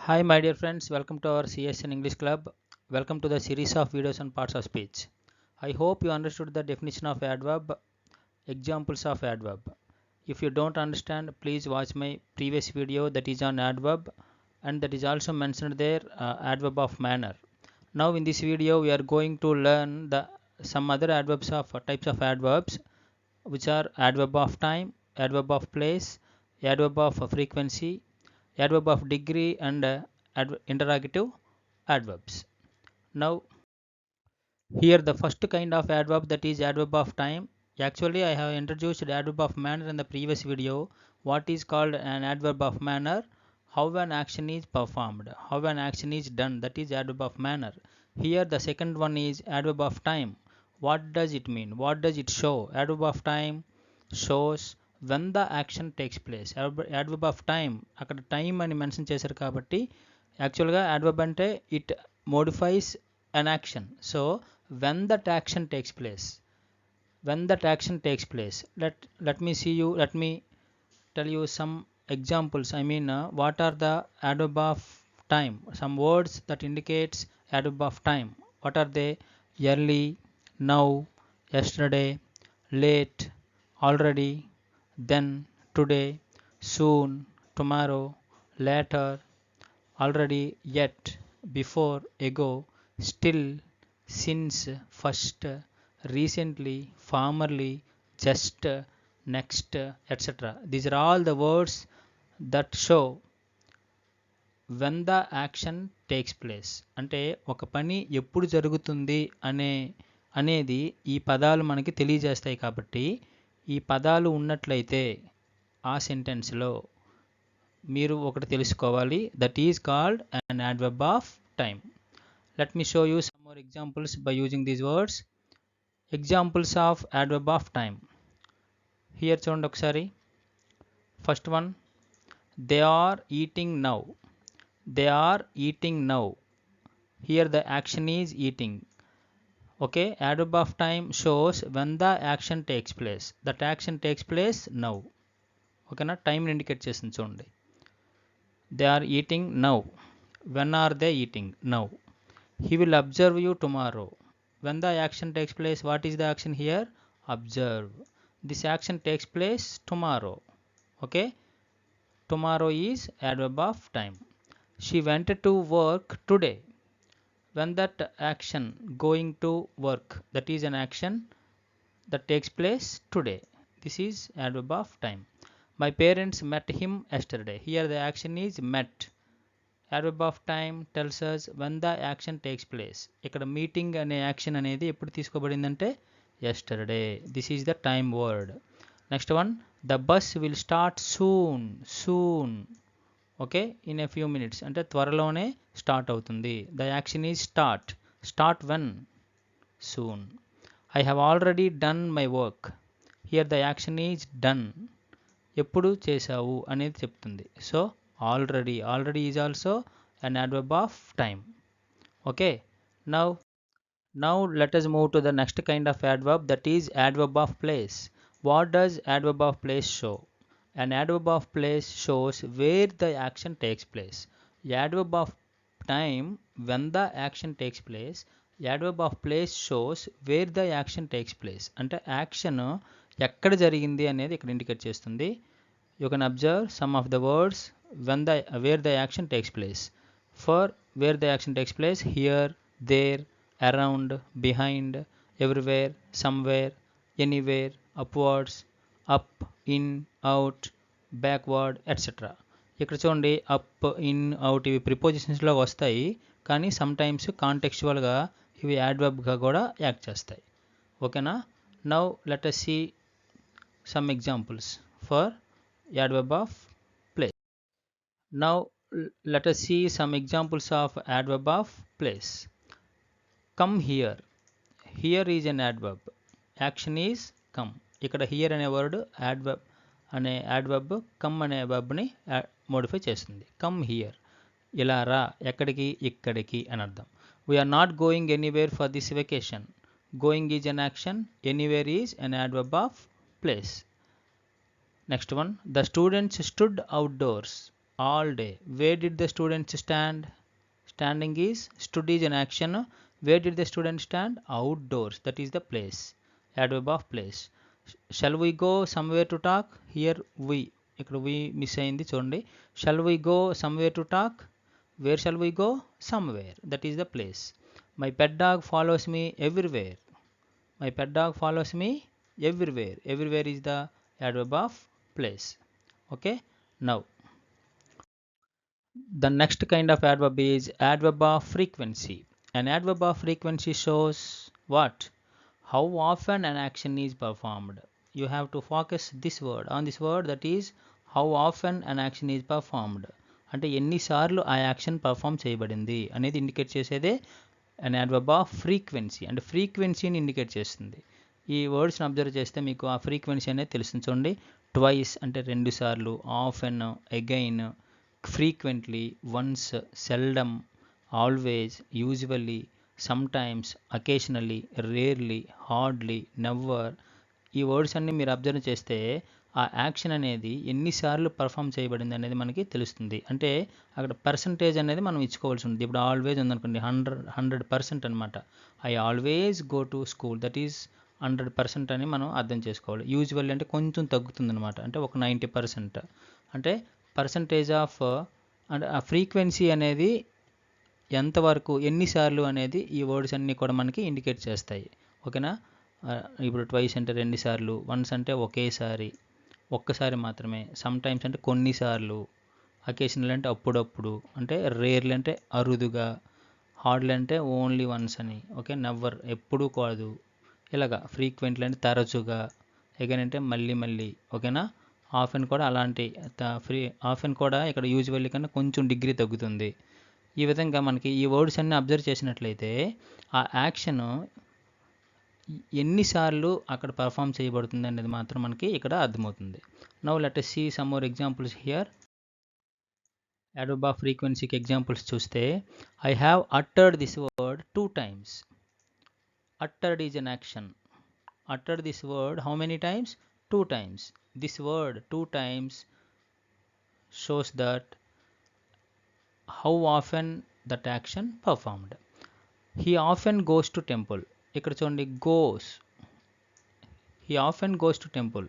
Hi, my dear friends. Welcome to our CSN English Club. Welcome to the series of videos on parts of speech. I hope you understood the definition of adverb, examples of adverb. If you don't understand, please watch my previous video that is on adverb, and that is also mentioned there, adverb of manner. Now in this video we are going to learn the some other adverbs of types of adverbs, which are adverb of time, adverb of place, adverb of frequency, adverb of degree, and interrogative adverbs. Now here the first kind of adverb, that is adverb of time. Actually I have introduced adverb of manner in the previous video. What is called an adverb of manner? How an action is performed, how an action is done, that is adverb of manner. Here the second one is adverb of time. What does it mean? What does it show? Adverb of time shows when the action takes place. Adverb of time, అక్కడ time అని mention చేశారు కాబట్టి యాక్చువల్గా adverb అంటే it modifies an action. So when that action takes place, let me tell you some examples. What are the adverb of time? Some words that indicates adverb of time. What are they? Early, now, yesterday, late, already, then, today, soon, tomorrow, later, already, yet, before, ago, still, since, first, recently, formerly, just, next, etc. These are all the words that show when the action takes place. అంటే ఒక పని ఎప్పుడు జరుగుతుంది అనేది ఈ పదాలు మనకి తెలియజేస్తాయి. కాబట్టి ఈ పదాలు ఉన్నట్లయితే ఆ సెంటెన్స్లో మీరు ఒకటి తెలుసుకోవాలి, that is called an adverb of time. Let me show you some more examples by using these words. Examples of adverb of time. Here చూడండి ఒకసారి. First one, they are eating now. They are eating now. Here the action is eating. Okay, adverb of time shows when the action takes place. That action takes place now. ఓకేనా, time indicate చేస్తుంది చూడండి. They are eating now. When are they eating? Now. He will observe you tomorrow. When the action takes place, what is the action here? Observe. This action takes place tomorrow. Okay, tomorrow is adverb of time. She went to work today. When that action, going to work, that is an action that takes place today. This is adverb of time. My parents met him yesterday. Here the action is met. Adverb of time tells us when the action takes place. ఇక్కడ meeting అనే action అనేది ఎప్పుడు తీసుకోబడిందంటే yesterday. This is the time word. Next one, the bus will start soon. Soon. Okay, in a few minutes. అంటే త్వరలోనే start అవుతుంది. The action is start. Start when? Soon. I have already done my work. Here the action is done. ఎప్పుడు చేసావు అనేది చెప్తుంది. So already is also an adverb of time. Okay, now let us move to the next kind of adverb, that is adverb of place. What does adverb of place show? An adverb of place shows where the action takes place. Adverb of time, when the action takes place. Adverb of place shows where the action takes place. అంటే action ఎక్కడ జరిగింది అనేది ఇక్కడ indicate చేస్తుంది. You can observe some of the words where the action takes place. For where the action takes place, here, there, around, behind, everywhere, somewhere, anywhere, upwards, up, in, out, backward, etc. ఇక్కడ చూడండి, up, in, out ఇవి ప్రిపోజిషన్స్లో వస్తాయి, కానీ sometimes కాంటెక్చువల్గా ఇవి యాడ్వర్బ్గా కూడా act చేస్తాయి. ఓకేనా. Now let us see some examples for adverb of place. Now let us see some examples of adverb of place. Come here. Here is an adverb. Action is come. ఇక్కడ here అనే word adverb come అనే verb-ని modify చేస్తుంది. Come here. ఇలా రా, ఎక్కడికి? ఇక్కడికి అని అర్థం. We are not going anywhere for this vacation. Going is an action. Anywhere is an adverb of place. Next one, the students stood outdoors. all day. Where did the students stand? Standing is, stood is an action. Where did the students stand? Outdoors, that is the place. Adverb of place. Shall we go somewhere to talk? Here we, ఇక్కడ we miss అయింది చూడండి. Shall we go somewhere to talk? Where shall we go? Somewhere, that is the place. My pet dog follows me everywhere. My pet dog follows me everywhere. Everywhere is the adverb of place. Okay, now the next kind of adverb is adverb of frequency. An adverb of frequency shows what? How often an action is performed. You have to focus this word on this word, that is how often an action is performed. అంటే ఎన్నిసార్లు ఆ action perform చేయబడింది అనేది indicate చేసేదే అన్ adverb off frequency. అంటే ఫ్రీక్వెన్సీని indicate చేస్తుంది. ఈ వర్డ్స్ని అబ్జర్వ్ చేస్తే మీకు ఆ ఫ్రీక్వెన్సీ అనేది తెలుస్తుంది. చూడండి, ట్వైస్ అంటే రెండు సార్లు, often, again, frequently, once, seldom, always, usually, sometimes, occasionally, rarely, hardly, never. ఈ వర్డ్స్ అన్ని మీరు అబ్జర్వ్ చేస్తే ఆ యాక్షన్ అనేది ఎన్నిసార్లు పర్ఫామ్ చేయబడింది అనేది మనకి తెలుస్తుంది. అంటే అక్కడ పర్సంటేజ్ అనేది మనం ఇచ్చుకోవాల్సి ఉంటుంది. ఇప్పుడు ఆల్వేజ్ ఉందనుకోండి, 100% అనమాట. I always go to school, that is 100% అని మనం అర్థం చేసుకోవాలి. యూజువల్లీ అంటే కొంచెం తగ్గుతుంది అనమాట, అంటే ఒక 90%. అంటే పర్సంటేజ్ ఆఫ్ అంటే ఆ ఫ్రీక్వెన్సీ అనేది ఎంతవరకు, ఎన్నిసార్లు అనేది ఈ వర్డ్స్ అన్నీ కూడా మనకి ఇండికేట్ చేస్తాయి. ఓకేనా? ఇప్పుడు ట్వైస్ అంటే రెండుసార్లు, వన్స్ అంటే ఒకేసారి, ఒక్కసారి మాత్రమే, సమ్ టైమ్స్ అంటే కొన్నిసార్లు, అకేషనల్ అంటే అప్పుడప్పుడు, అంటే రేర్లీ అంటే అరుదుగా, హార్డ్లీ అంటే ఓన్లీ వన్స్ అని. ఓకే, నెవర్ ఎప్పుడూ కాదు, ఇలాగా. ఫ్రీక్వెంట్లీ అంటే తరచుగా, అగైన్ అంటే మళ్ళీ మళ్ళీ. ఓకేనా? ఆఫెన్ కూడా అలాంటి ఆఫెన్ కూడా ఇక్కడ యూజువల్లీ కన్నా కొంచెం డిగ్రీ తగ్గుతుంది. ఈ విధంగా మనకి ఈ వర్డ్స్ అన్ని అబ్జర్వ్ చేసినట్లయితే ఆ యాక్షన్ ఎన్నిసార్లు అక్కడ పర్ఫామ్ చేయబడుతుంది అనేది మాత్రం మనకి ఇక్కడ అర్థమవుతుంది. Now let us see some more examples here. adverb of ఫ్రీక్వెన్సీకి ఎగ్జాంపుల్స్ చూస్తే, I have uttered this word 2 times. uttered is an action. uttered this word how many times? 2 times. This word 2 times shows that how often that action performed. He often goes to temple. ఇక్కడ చూడండి, goes. He often goes to temple.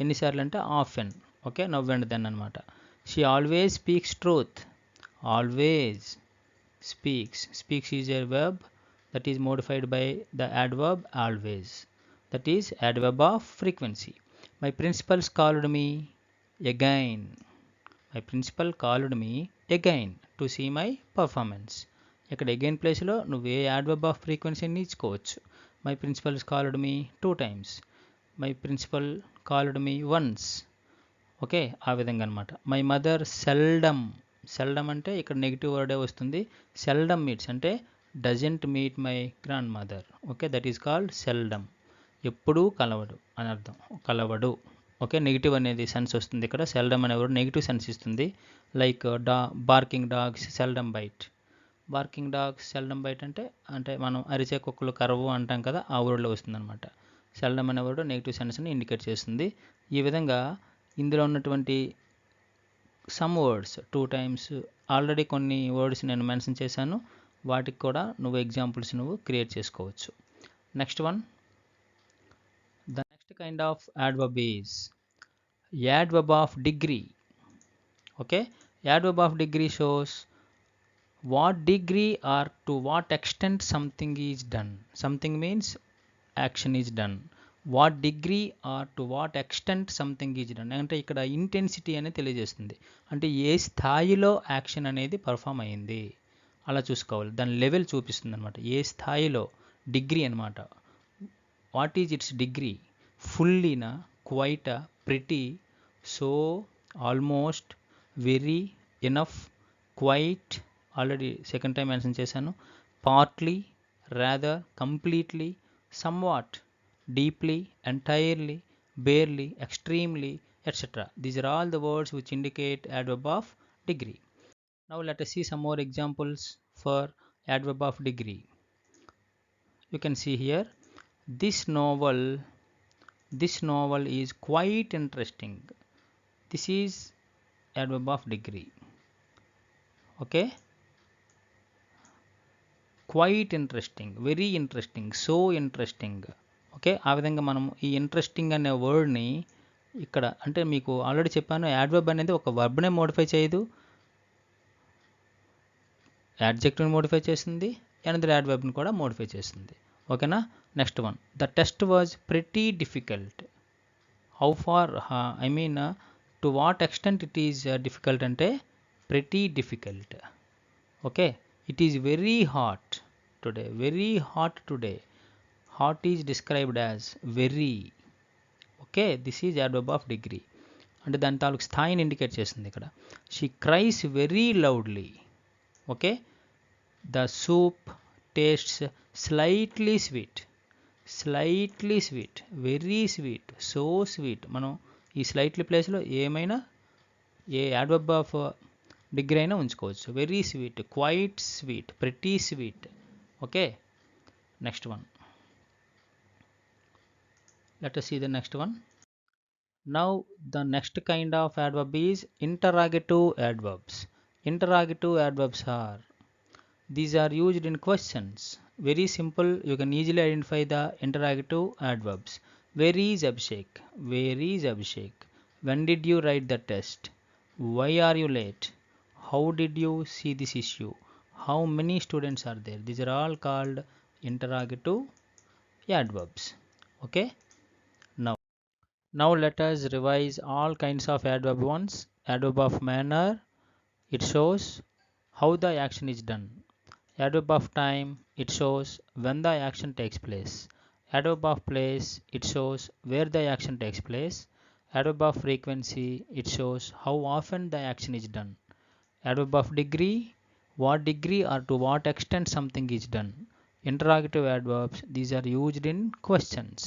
ఎన్నిసార్లు అంటే often. Okay, now and then అనమాట. She always speaks truth. Always speaks. Speaks is a verb that is modified by the adverb always. That is adverb of frequency. My principals called me again. My principal called me again to see my performance. ఇక్కడ again ప్లేస్లో నువ్వు ఏ adverb of frequency ఇచ్చుకోవచ్చు. My principals called me 2 times. My principal called me once. Okay, ఆ విధంగా అనమాట. My mother seldom. Seldom అంటే ఇక్కడ నెగిటివ్ వర్డే వస్తుంది. సెల్డమ్ మీట్స్ అంటే doesn't meet my grandmother. Okay, that is called seldom. ఎప్పుడూ కలవడు అని అర్థం. కలవడు. ఓకే, నెగిటివ్ అనేది సెన్స్ వస్తుంది ఇక్కడ. సెల్డమ్ అనే వర్డ్ నెగిటివ్ సెన్స్ ఇస్తుంది. Like barking dogs seldom bite. Barking dogs seldom bite అంటే మనం అరిచే కుక్కలు కరవు అంటాం కదా, ఆ వర్డ్లో వస్తుంది అనమాట. సెల్డమ్ అనే వర్డ్ నెగిటివ్ సెన్స్ని ఇండికేట్ చేస్తుంది. ఈ విధంగా ఇందులో ఉన్నటువంటి సమ్ వర్డ్స్ 2 times, ఆల్రెడీ కొన్ని వర్డ్స్ నేను మెన్షన్ చేశాను, వాటికి కూడా నువ్వు ఎగ్జాంపుల్స్ నువ్వు క్రియేట్ చేసుకోవచ్చు. Next one, the next kind of adverb is adverb of degree. Okay, adverb of degree shows what degree or to what extent something is done. Something means action is done. What degree or to what extent something is done అంటే ఇక్కడ intensity అనేది తెలియజేస్తుంది. అంటే ఏ స్థాయిలో action అనేది perform అయ్యింది అలా చూసుకోవాలి. దాని లెవెల్ చూపిస్తుంది అనమాట. ఏ స్థాయిలో, డిగ్రీ అనమాట. What is its degree? ఫుల్లీనా, క్వైటా, pretty, so, almost, very, enough, quite, already second time mention చేశాను, partly, rather, completely, somewhat, deeply, entirely, barely, extremely, etc. These are all the words which indicate adverb of degree. Now let us see some more examples for adverb of degree. You can see here, this novel is quite interesting. This is adverb of degree. Okay, quite interesting, very interesting, so interesting. Okay, ఆ విధంగా మనం ఈ interesting అనే వర్డ్ని ఇక్కడ అంటే మీకు already చెప్పాను, adverb అనేది ఒక వర్బ్నే మోడిఫై చేయదు, యాడ్జెక్టివ్ని మోడిఫై చేస్తుంది, అనదర్ యాడ్వర్బ్ని కూడా మోడిఫై చేస్తుంది. ఓకేనా. Next one, the test was pretty difficult. How far I mean to what extent it is difficult అంటే pretty difficult. Okay, it is very hot today, very hot today. Hot is described as very. Okay, this is adverb of degree అంటే దాని తాలూకు స్థాయిని indicate చేస్తుంది ఇక్కడ. She క్రైస్ very loudly. Okay, the soup tastes slightly sweet, slightly sweet, very sweet, so sweet. మనం ఈ slightly ప్లేస్లో ఏమైనా ఏ యాడ్వర్బ్ ఆఫ్ డిగ్రీ అయినా ఉంచుకోవచ్చు. Very sweet, quite sweet, pretty sweet. Okay, next one, let us see the next one. Now the next kind of adverb is interrogative adverbs. Interrogative adverbs are, these are used in questions. Very simple, you can easily identify the interrogative adverbs. Where is Abhishek? Where is Abhishek? When did you write the test? Why are you late? How did you see this issue? How many students are there? These are all called interrogative adverbs. Okay, now let us revise all kinds of adverb once. Adverb of manner, it shows how the action is done. Adverb of time, it shows when the action takes place. Adverb of place, it shows where the action takes place. Adverb of frequency, it shows how often the action is done. Adverb of degree, what degree or to what extent something is done. Interrogative adverbs, these are used in questions.